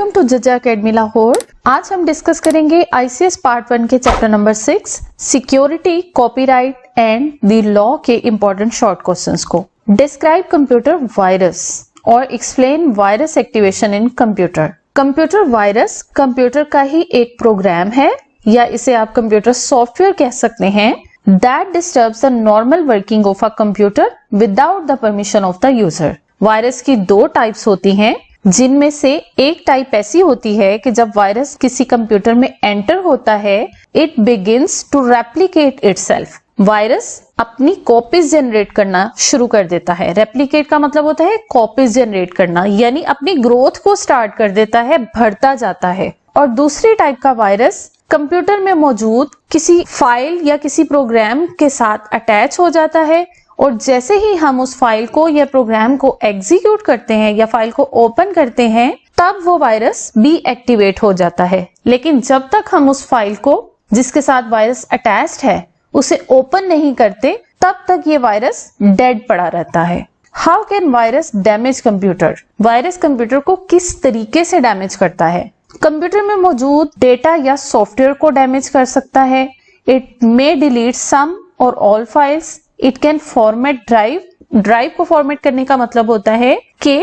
Welcome to Jaja academy Lahore. आज हम discuss करेंगे आईसीएस पार्ट 1 के chapter number 6 security, copyright and the law के इंपॉर्टेंट शॉर्ट क्वेश्चंस को। डिस्क्राइब कंप्यूटर वायरस और explain virus activation in computer. Computer virus computer का ही एक प्रोग्राम है या इसे आप कंप्यूटर सॉफ्टवेयर कह सकते हैं that disturbs the normal working of a computer without the permission of the user। Virus की दो टाइप्स होती हैं, जिनमें से एक टाइप ऐसी होती है कि जब वायरस किसी कंप्यूटर में एंटर होता है, it begins to replicate itself. Virus अपनी कॉपीज जनरेट करना शुरू कर देता है। रेप्लिकेट का मतलब होता है कॉपीज जनरेट करना, यानी अपनी ग्रोथ को स्टार्ट कर देता है, बढ़ता जाता है। और दूसरी टाइप का वायरस कंप्यूटर में मौजूद किसी फाइल या किसी प्रोग्राम के साथ अटैच हो जाता है और जैसे ही हम उस फाइल को या प्रोग्राम को एग्जीक्यूट करते हैं या फाइल को ओपन करते हैं, तब वो वायरस भी एक्टिवेट हो जाता है। लेकिन जब तक हम उस फाइल को जिसके साथ वायरस अटैच्ड है उसे ओपन नहीं करते, तब तक ये वायरस डेड पड़ा रहता है। How can virus damage computer? Virus computer को किस तरीके से डैमेज करता है? कंप्यूटर में मौजूद डेटा या सॉफ्टवेयर को डैमेज कर सकता है। इट मे डिलीट सम और all files. It can format drive को फॉर्मेट करने का मतलब होता है कि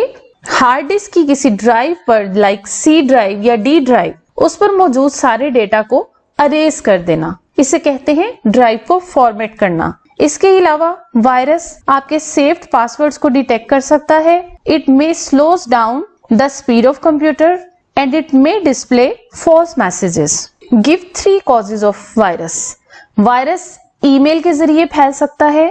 हार्ड डिस्क की किसी ड्राइव पर, लाइक सी ड्राइव या डी ड्राइव, उस पर मौजूद सारे डेटा को अरेज कर देना, इसे कहते हैं ड्राइव को फॉर्मेट करना। इसके अलावा वायरस आपके सेव्ड पासवर्ड्स को डिटेक्ट कर सकता है। It may slows down the speed of computer and it may display false messages। Give 3 causes of virus। Virus email के जरिए फैल सकता है,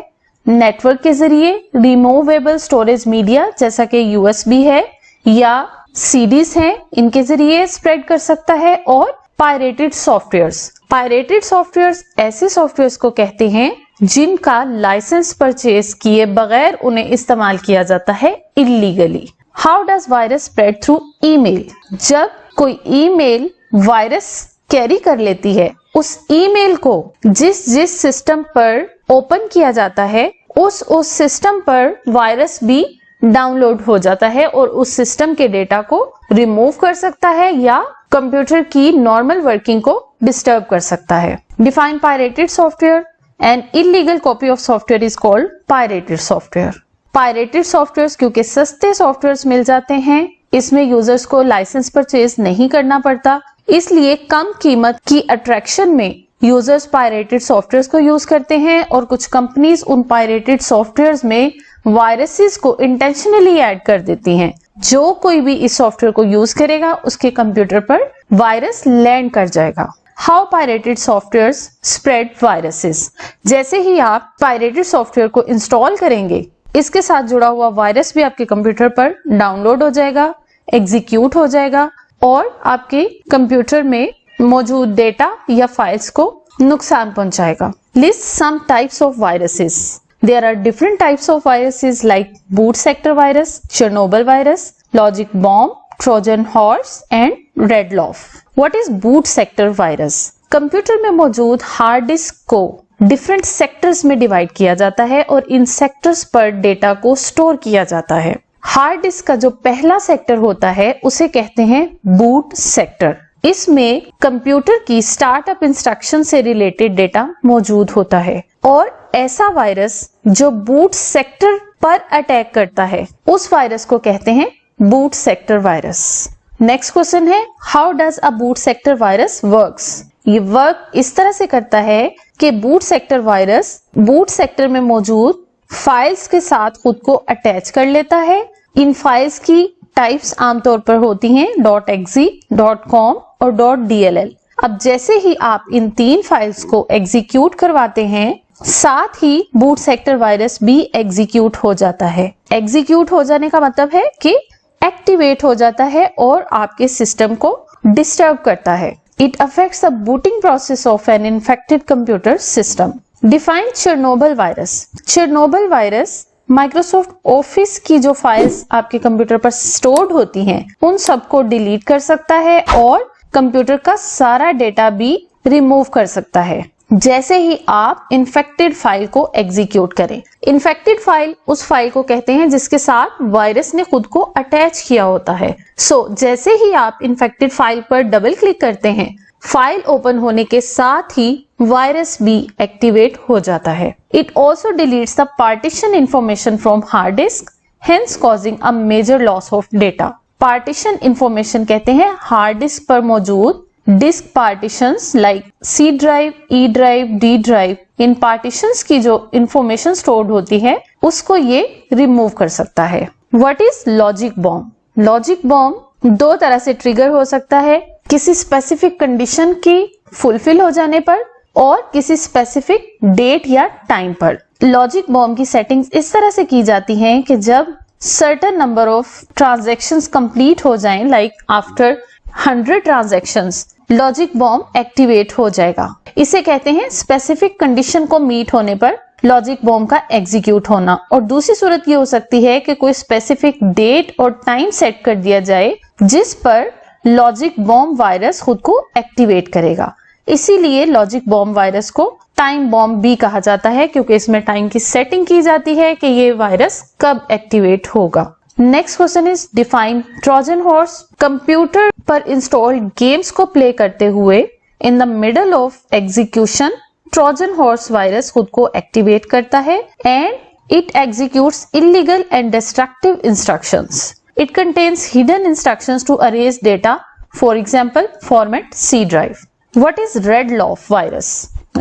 नेटवर्क के जरिए, रिमूवेबल स्टोरेज मीडिया जैसा कि यूएसबी है या सीडीज हैं, इनके जरिए स्प्रेड कर सकता है, और पायरेटेड सॉफ्टवेयर्स। पायरेटेड सॉफ्टवेयर्स ऐसे सॉफ्टवेयर्स को कहते हैं जिनका लाइसेंस परचेज किए बगैर उन्हें इस्तेमाल किया जाता है illegally. How does virus spread through email? जब कोई ईमेल वायरस कैरी कर लेती है, उस ईमेल को जिस सिस्टम पर ओपन किया जाता है उस सिस्टम पर वायरस भी डाउनलोड हो जाता है और उस सिस्टम के डेटा को रिमूव कर सकता है या कंप्यूटर की नॉर्मल वर्किंग को डिस्टर्ब कर सकता है। Define pirated software. An illegal copy of software is called pirated software. Pirated softwares क्योंकि सस्ते सॉफ्टवेयर्स मिल जाते हैं, इसमें यूजर्स को लाइसेंस परचेज नहीं करना पड़ता, इसलिए कम कीमत की अट्रैक्शन में यूजर्स पायरेटेड सॉफ्टवेयर्स को यूज करते हैं और कुछ कंपनीज उन पायरेटेड सॉफ्टवेयर्स में वायरसेस को इंटेंशनली ऐड कर देती हैं। जो कोई भी इस सॉफ्टवेयर को यूज करेगा उसके कंप्यूटर पर वायरस लैंड कर जाएगा। How pirated softwares spread viruses? जैसे ही आप पायरेटेड सॉफ्टवेयर को इंस्टॉल करेंगे, इसके साथ जुड़ा हुआ वायरस भी आपके कंप्यूटर पर डाउनलोड हो जाएगा, एग्जीक्यूट हो जाएगा और आपके कंप्यूटर में मौजूद डेटा या फाइल्स को नुकसान पहुंचाएगा। List some types of viruses. There are different types of viruses like boot sector virus, Chernobyl virus, logic bomb, Trojan horse and red laugh. What is boot sector virus? Computer में मौजूद hard disk को different sectors में divide किया जाता है और इन sectors पर डेटा को स्टोर किया जाता है। हार्ड डिस्क का जो पहला सेक्टर होता है उसे कहते हैं बूट सेक्टर। इसमें कंप्यूटर की स्टार्टअप इंस्ट्रक्शन से रिलेटेड डेटा मौजूद होता है और ऐसा वायरस जो बूट सेक्टर पर अटैक करता है उस वायरस को कहते हैं boot sector virus. Next question है, how does a boot sector virus works? ये वर्क इस तरह से करता है कि boot sector virus boot sector में मौजूद फाइल्स के साथ खुद को अटैच कर लेता है। इन फाइल्स की टाइप्स आमतौर पर होती हैं .exe, .com और .dll। अब जैसे ही आप इन 3 फाइल्स को एग्जीक्यूट करवाते हैं, साथ ही बूट सेक्टर वायरस भी एग्जीक्यूट हो जाता है। एग्जीक्यूट हो जाने का मतलब है कि एक्टिवेट हो जाता है और आपके सिस्टम को डिस्टर्ब करता है। It affects the booting process of an infected computer system. Define Chernobyl virus. Chernobyl virus Microsoft office की जो फाइल्स आपके कंप्यूटर पर स्टोर्ड होती हैं उन सबको डिलीट कर सकता है और कंप्यूटर का सारा डेटा भी रिमूव कर सकता है। जैसे ही आप इन्फेक्टेड फाइल को एग्जीक्यूट करें। इन्फेक्टेड फाइल उस फाइल को कहते हैं जिसके साथ वायरस ने खुद को अटैच किया होता है। जैसे ही आप इन्फेक्टेड फाइल पर डबल क्लिक करते हैं, फाइल ओपन होने के साथ ही वायरस भी एक्टिवेट हो जाता है। It also deletes the partition information from hard disk, hence causing a major loss of data. Partition information कहते हैं हार्ड डिस्क पर मौजूद disk partitions like C drive, E drive, D drive, इन partitions की जो इंफॉर्मेशन स्टोर्ड होती है उसको ये रिमूव कर सकता है। What is logic bomb? Logic bomb दो तरह से ट्रिगर हो सकता है, किसी स्पेसिफिक कंडीशन की फुलफिल हो जाने पर और किसी स्पेसिफिक डेट या टाइम पर। लॉजिक बॉम्ब की सेटिंग्स इस तरह से की जाती हैं कि जब certain number of transactions complete हो जाएं, like after 100 transactions, logic bomb activate हो जाएगा। इसे कहते हैं स्पेसिफिक कंडीशन को मीट होने पर लॉजिक बॉम्ब का एग्जीक्यूट होना। और दूसरी सूरत ये हो सकती है कि कोई स्पेसिफिक डेट और टाइम सेट कर दिया जाए जिस पर लॉजिक बॉम्ब वायरस खुद को एक्टिवेट करेगा। इसीलिए लॉजिक बॉम्ब वायरस को टाइम बॉम्ब भी कहा जाता है, क्योंकि इसमें टाइम की सेटिंग की जाती है कि ये वायरस कब एक्टिवेट होगा। Next question is define Trojan horse. Computer पर इंस्टॉल गेम्स को प्ले करते हुए in the middle of execution Trojan horse virus खुद को एक्टिवेट करता है and it executes illegal and destructive instructions. It contains hidden instructions to erase data, for example, format C drive. What is Redloff virus?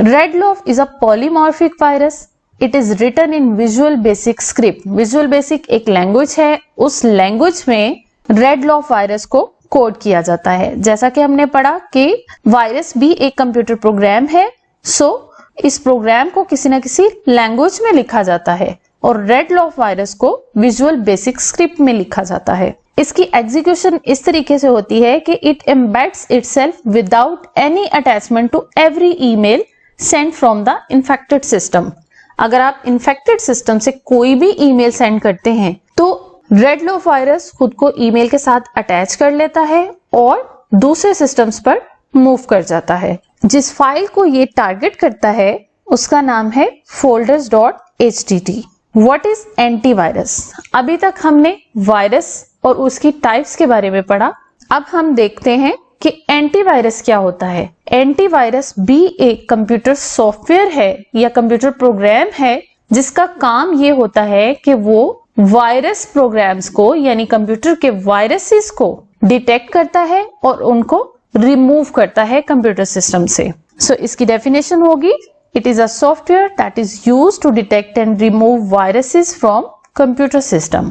Redloff is a polymorphic virus. It is written in Visual Basic script. Visual Basic एक language है, उस language में Redloff virus को code किया जाता है। जैसा कि हमने पढ़ा कि वायरस भी एक कंप्यूटर प्रोग्राम है, इस प्रोग्राम को किसी न किसी लैंग्वेज में लिखा जाता है और रेडलॉफ वायरस को विजुअल बेसिक स्क्रिप्ट में लिखा जाता है। इसकी एग्जीक्यूशन इस तरीके से होती है कि it embeds itself without any attachment to every email send from the infected system. अगर आप इन्फेक्टेड सिस्टम से कोई भी ईमेल सेंड करते हैं तो रेडलॉफ वायरस खुद को ईमेल के साथ अटैच कर लेता है और दूसरे सिस्टम्स पर मूव कर जाता है। जिस फाइल को ये टारगेट करता है उसका नाम है folders.htt। What is antivirus? अभी तक हमने वायरस और उसकी टाइप्स के बारे में पढ़ा। अब हम देखते हैं कि एंटीवायरस क्या होता है। एंटीवायरस भी एक कंप्यूटर सॉफ्टवेयर है या कंप्यूटर प्रोग्राम है जिसका काम ये होता है कि वो वायरस प्रोग्राम्स को यानी कंप्यूटर के वायरसेस को डिटेक्ट करता है और उनको रिमूव करता है कंप्यूटर सिस्टम से। इसकी डेफिनेशन होगी, it is a software that is used to detect and remove viruses from computer system.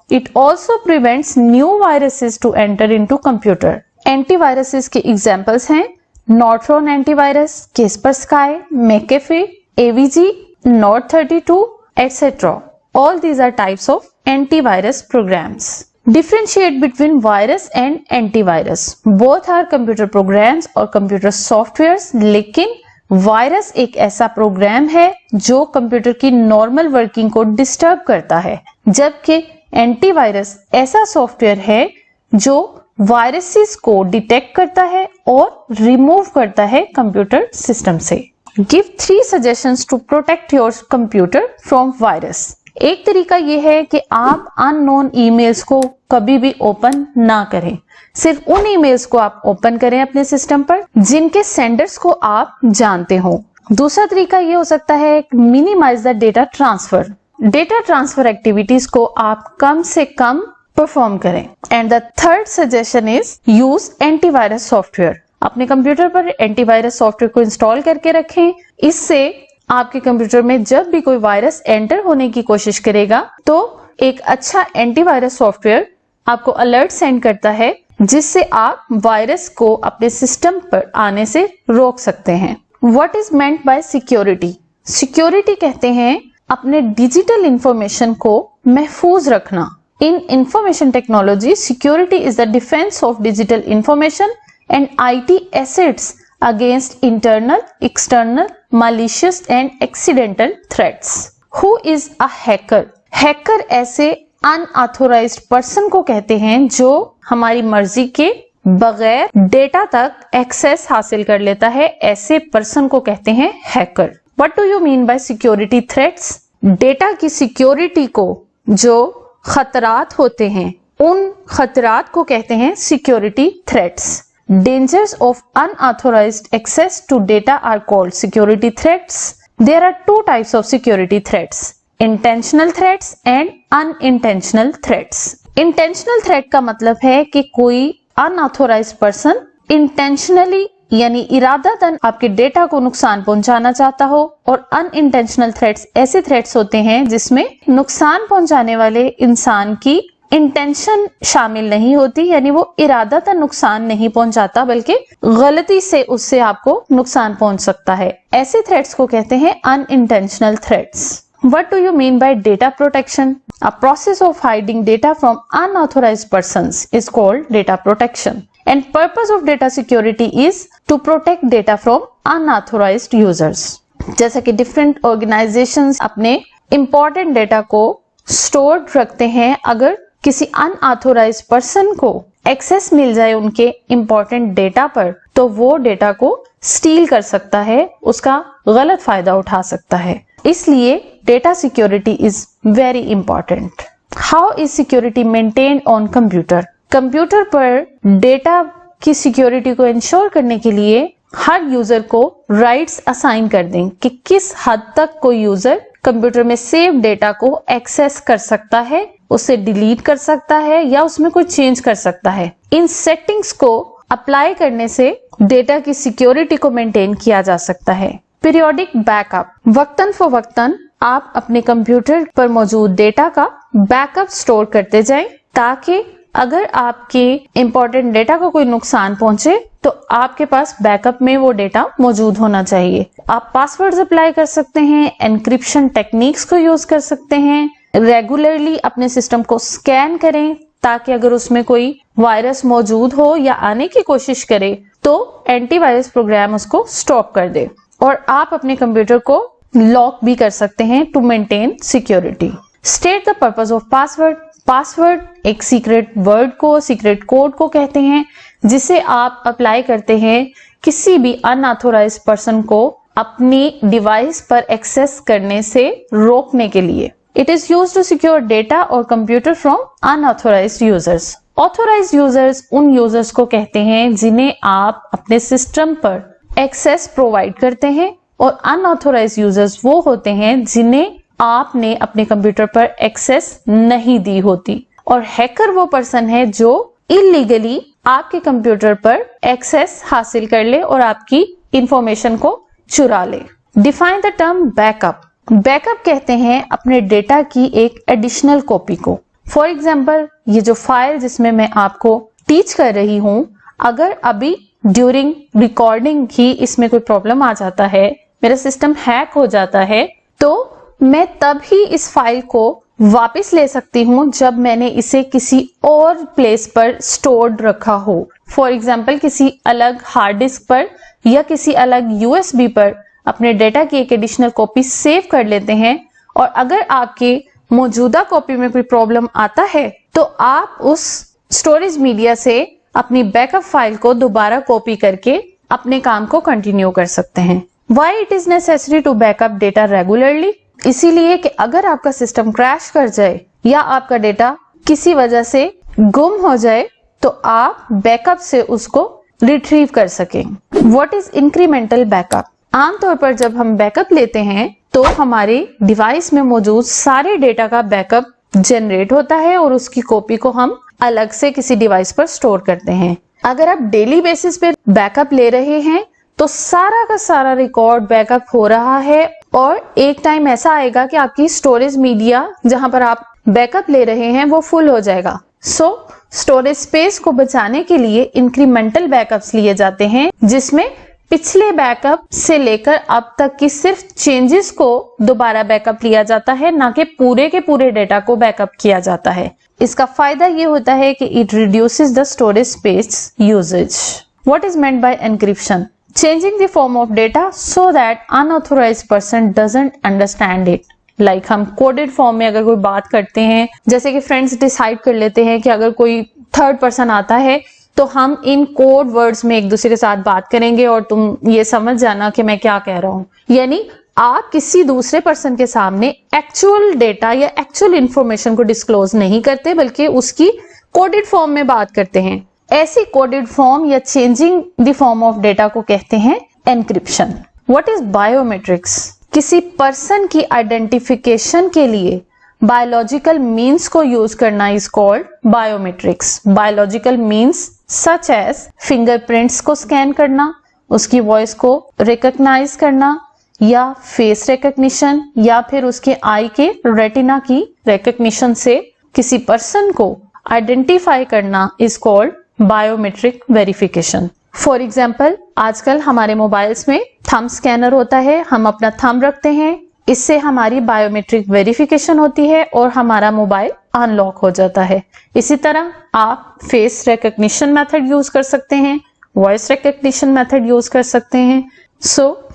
It also prevents new viruses to enter into computer. Antiviruses के examples हैं Norton antivirus, Kaspersky, McAfee, AVG, North32, etc. All these are types of antivirus programs. Differentiate between virus and antivirus. Both are computer programs और computer softwares, लेकिन virus एक ऐसा programme है जो computer की normal working को disturb करता है, जबकि एंटीवायरस ऐसा सॉफ्टवेयर है जो वायरसेस को डिटेक्ट करता है और रिमूव करता है कंप्यूटर सिस्टम से। Give 3 suggestions to protect your computer from virus. एक तरीका यह है कि आप अननोन ईमेल्स को कभी भी ओपन ना करें, सिर्फ उन ईमेल्स को आप ओपन करें अपने सिस्टम पर जिनके सेंडर्स को आप जानते हो। दूसरा तरीका यह हो सकता है minimize the data transfer. Data transfer activities को आप कम से कम परफॉर्म करें। And the third suggestion is use antivirus software. अपने कंप्यूटर पर एंटीवायरस सॉफ्टवेयर को इंस्टॉल करके रखें। इससे आपके कंप्यूटर में जब भी कोई वायरस एंटर होने की कोशिश करेगा तो एक अच्छा एंटीवायरस सॉफ्टवेयर आपको अलर्ट सेंड करता है जिससे आप वायरस को अपने सिस्टम पर आने से रोक सकते हैं। What is meant bye security? Security कहते हैं अपने डिजिटल इंफॉर्मेशन को महफूज रखना। इन information technology security is the defence of digital information and IT assets against internal, external, malicious and accidental threats. Who is a hacker? Hacker ऐसे unauthorized person को कहते हैं जो हमारी मर्जी के बगैर डेटा तक एक्सेस हासिल कर लेता है, ऐसे पर्सन को कहते हैं hacker. What do you mean by security threats? Data की सिक्योरिटी को जो खतरात होते हैं, उन खतरात को कहते हैं security threats. Dangers of unauthorized access to data are called security threats. There are two types of security threats: intentional threats and unintentional threats. Intentional threat का मतलब है कि कोई unauthorized person intentionally यानी इरादतन आपके डेटा को नुकसान पहुंचाना चाहता हो, और unintentional threats ऐसे threats होते हैं जिसमें नुकसान पहुंचाने वाले इंसान की इंटेंशन शामिल नहीं होती, यानी वो इरादतन नुकसान नहीं पहुंचाता बल्कि गलती से उससे आपको नुकसान पहुंच सकता है। ऐसे थ्रेट्स को कहते हैं unintentional threats. What do you mean by data protection? A process of hiding data from unauthorized persons is called data protection. And purpose of data security is to protect data from unauthorized users. जैसा कि different organizations अपने important data को stored रखते हैं, अगर किसी unauthorized person को access मिल जाए उनके इंपॉर्टेंट डेटा पर, तो वो डेटा को स्टील कर सकता है, उसका गलत फायदा उठा सकता है। इसलिए data security is very important. How is security maintained on computer? Computer पर डेटा की सिक्योरिटी को इंश्योर करने के लिए हर यूजर को राइट्स असाइन कर दें कि किस हद तक कोई यूजर कंप्यूटर में सेव डेटा को एक्सेस कर सकता है, उसे डिलीट कर सकता है या उसमें कोई चेंज कर सकता है। इन सेटिंग्स को अप्लाई करने से डेटा की सिक्योरिटी को मेंटेन किया जा सकता है। पीरियोडिक बैकअप, वक्तन फवक्तन आप अपने कंप्यूटर पर मौजूद डेटा का बैकअप स्टोर करते जाएं, ताकि अगर आपके इंपॉर्टेंट डेटा को कोई नुकसान पहुंचे तो आपके पास बैकअप में वो डेटा मौजूद होना चाहिए। आप पासवर्ड्स अप्लाई कर सकते हैं, एनक्रिप्शन टेक्निक्स को यूज कर सकते हैं, रेगुलरली अपने सिस्टम को स्कैन करें ताकि अगर उसमें कोई वायरस मौजूद हो या आने की कोशिश करे तो एंटीवायरस प्रोग्राम उसको स्टॉप कर दे। और आप अपने कंप्यूटर को लॉक भी कर सकते हैं to maintain security. State the purpose of password. Password एक सीक्रेट वर्ड को, सीक्रेट कोड को कहते हैं, जिसे आप अप्लाई करते हैं किसी भी अनऑथोराइज्ड पर्सन को अपनी डिवाइस पर एक्सेस करने से रोकने के लिए। It is used to secure data और computer from unauthorised users. Authorised users उन यूजर्स को कहते हैं जिन्हें आप अपने सिस्टम पर एक्सेस प्रोवाइड करते हैं, और अनऑथोराइज्ड यूजर्स वो होते हैं जिन्हें आपने अपने कंप्यूटर पर एक्सेस नहीं दी होती। और हैकर वो पर्सन है जो इलीगली आपके कंप्यूटर पर एक्सेस हासिल कर ले और आपकी इंफॉर्मेशन को चुरा ले। Define the term backup. Backup कहते हैं अपने डेटा की एक एडिशनल कॉपी को। फॉर एग्जाम्पल, ये जो फाइल जिसमें मैं आपको टीच कर रही हूँ, अगर अभी ड्यूरिंग रिकॉर्डिंग ही इसमें कोई प्रॉब्लम आ जाता है, मेरा सिस्टम हैक हो जाता है, तो मैं तब ही इस फाइल को वापस ले सकती हूँ जब मैंने इसे किसी और प्लेस पर स्टोर्ड रखा हो। फॉर एग्जाम्पल, किसी अलग हार्ड डिस्क पर या किसी अलग यूएसबी पर अपने डेटा की एक एडिशनल कॉपी सेव कर लेते हैं, और अगर आपके मौजूदा कॉपी में कोई प्रॉब्लम आता है तो आप उस स्टोरेज मीडिया से अपनी बैकअप फाइल को दोबारा कॉपी करके अपने काम को कंटिन्यू कर सकते हैं। Why it is necessary to backup data regularly? इसीलिए कि अगर आपका सिस्टम क्रैश कर जाए या आपका डेटा किसी वजह से गुम हो जाए तो आप बैकअप से उसको रिट्रीव कर सकें। What is incremental backup? आमतौर पर जब हम बैकअप लेते हैं तो हमारे डिवाइस में मौजूद सारे डेटा का बैकअप जनरेट होता है और उसकी कॉपी को हम अलग से किसी डिवाइस पर स्टोर करते हैं। अगर आप डेली बेसिस पे बैकअप ले रहे हैं तो सारा का सारा रिकॉर्ड बैकअप हो रहा है, और एक टाइम ऐसा आएगा कि आपकी स्टोरेज मीडिया जहां पर आप बैकअप ले रहे हैं वो फुल हो जाएगा। सो स्टोरेज स्पेस को बचाने के लिए इंक्रीमेंटल बैकअप्स लिए जाते हैं, जिसमें पिछले बैकअप से लेकर अब तक की सिर्फ चेंजेस को दोबारा बैकअप लिया जाता है, ना कि पूरे के पूरे डेटा को बैकअप किया जाता है। इसका फायदा ये होता है कि it reduces the storage space usage. What is meant by encryption? Changing the form of data so that unauthorized person doesn't understand it. Like हम कोडेड फॉर्म में अगर कोई बात करते हैं, जैसे कि फ्रेंड्स डिसाइड कर लेते हैं कि अगर कोई थर्ड पर्सन आता है तो हम इन कोड वर्ड्स में एक दूसरे के साथ बात करेंगे और तुम ये समझ जाना कि मैं क्या कह रहा हूं। यानी आप किसी दूसरे पर्सन के सामने एक्चुअल डेटा या एक्चुअल इंफॉर्मेशन को डिस्क्लोज नहीं करते, बल्कि उसकी कोडेड फॉर्म में बात करते हैं। ऐसी कोडेड फॉर्म या changing the form of data को कहते हैं एनक्रिप्शन। What is biometrics? किसी पर्सन की आइडेंटिफिकेशन के लिए बायोलॉजिकल मीन्स को यूज करना is called biometrics. Biological means such as fingerprints को स्कैन करना, उसकी वॉइस को रिकॉग्नाइज करना, या फेस रिकॉग्निशन, या फिर उसके आई के रेटिना की रिकॉग्निशन से किसी पर्सन को आइडेंटिफाई करना is called biometric verification. For example, आजकल हमारे मोबाइल्स में थंब स्कैनर होता है, हम अपना थंब रखते हैं, इससे हमारी बायोमेट्रिक वेरिफिकेशन होती है और हमारा मोबाइल अनलॉक हो जाता है। इसी तरह आप फेस रिकॉग्निशन मेथड यूज कर सकते हैं, वॉइस रिकॉग्निशन मेथड यूज कर सकते हैं।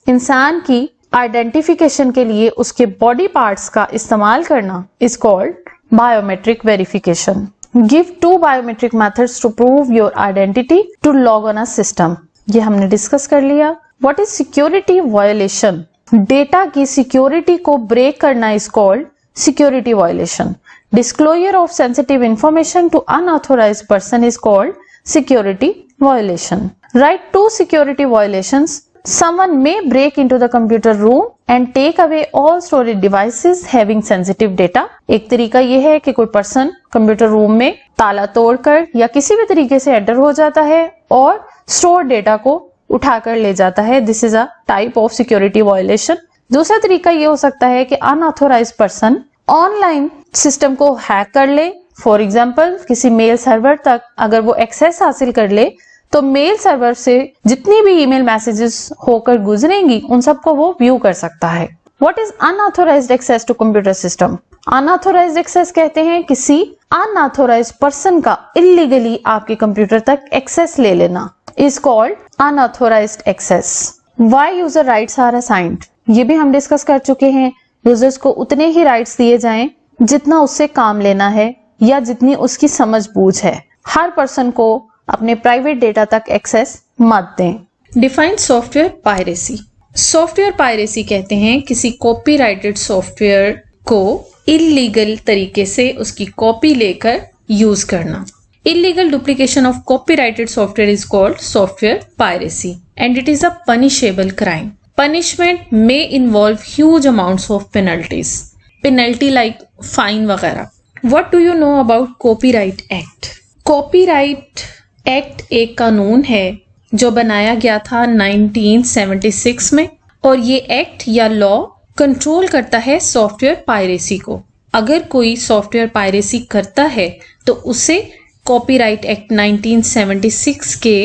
इंसान की आइडेंटिफिकेशन के लिए उसके बॉडी पार्ट्स का इस्तेमाल करना is called biometric verification. Give 2 biometric methods to prove your identity to log on a system. ये हमने डिस्कस कर लिया। What is security violation? Data की सिक्योरिटी को ब्रेक करना is called security violation. Disclosure of sensitive information to unauthorized person is called security violation. Write 2 security violations. Someone may break into the computer room and take away all storage devices having sensitive data. एक तरीका यह है कि कोई person computer room में ताला तोड़कर या किसी भी तरीके से एंटर हो जाता है और स्टोर डेटा को उठाकर ले जाता है। This is a type of security violation. दूसरा तरीका ये हो सकता है कि अनऑथोराइज्ड पर्सन ऑनलाइन सिस्टम को हैक कर ले। फॉर एग्जाम्पल, किसी मेल सर्वर तक अगर वो एक्सेस हासिल कर ले तो मेल सर्वर से जितनी भी ईमेल मैसेजेस होकर गुजरेंगी उन सबको वो व्यू कर सकता है। What is unauthorized access to computer system? Unauthorized access कहते हैं किसी अनऑथोराइज्ड पर्सन का इलीगली आपके कंप्यूटर तक एक्सेस ले लेना is called unauthorized access. Why user rights are assigned? ये भी हम डिस्कस कर चुके हैं। यूजर्स को उतने ही राइट्स दिए जाएं जितना उससे काम लेना है या जितनी उसकी समझ बूझ है। हर पर्सन को अपने प्राइवेट डेटा तक एक्सेस मत दें। Define software piracy. Software piracy कहते हैं किसी कॉपीराइटेड सॉफ्टवेयर को इलीगल तरीके से उसकी कॉपी लेकर यूज करना। Illegal duplication of copyrighted software is called software piracy and it is a punishable crime. Punishment may involve huge amounts of penalties, penalty like fine वगैरह। What do you know about copyright act? Copyright act एक कानून है जो बनाया गया था 1976 में और ये एक्ट या लॉ कंट्रोल करता है सॉफ्टवेयर पायरेसी को। अगर कोई सॉफ्टवेयर पायरेसी करता है तो उसे कॉपीराइट एक्ट 1976 के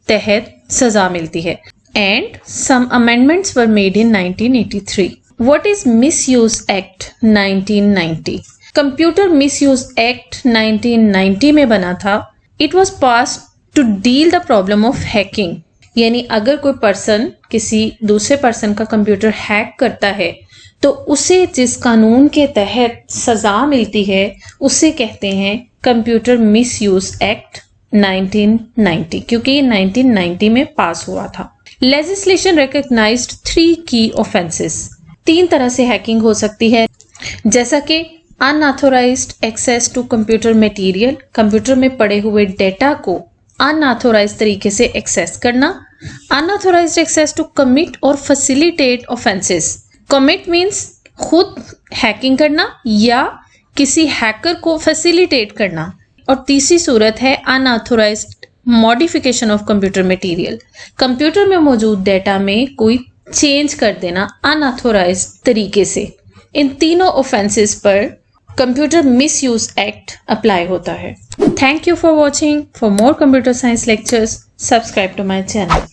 तहत सजा मिलती है and some amendments were made in 1983। What is misuse act 1990? Computer misuse act 1990 में बना था। It was pass to deal the problem of hacking. यानी अगर कोई पर्सन किसी दूसरे पर्सन का कंप्यूटर हैक करता है तो उसे जिस कानून के तहत सजा मिलती है उसे कहते हैं कंप्यूटर मिसयूज एक्ट 1990, क्योंकि ये 1990 में पास हुआ था। लेजिस्लेशन रिकॉग्नाइज्ड 3 की ऑफेंसेस। 3 तरह से हैकिंग हो सकती है, जैसा कि unauthorized access to computer material, computer में पड़े हुए डेटा को अनऑथोराइज्ड तरीके से एक्सेस करना। अनऑथोराइज्ड एक्सेस टू कमिट और फैसिलिटेट ऑफेंसेस। कमिट मींस खुद हैकिंग करना या किसी हैकर को फैसिलिटेट करना। और तीसरी सूरत है unauthorised modification of computer material, computer में मौजूद डेटा में कोई चेंज कर देना अनऑथोराइज्ड तरीके से। इन तीनों ऑफेंसेस पर कंप्यूटर मिसयूज एक्ट अप्लाई होता है। Thank you for watching. For more computer science lectures, subscribe to my channel.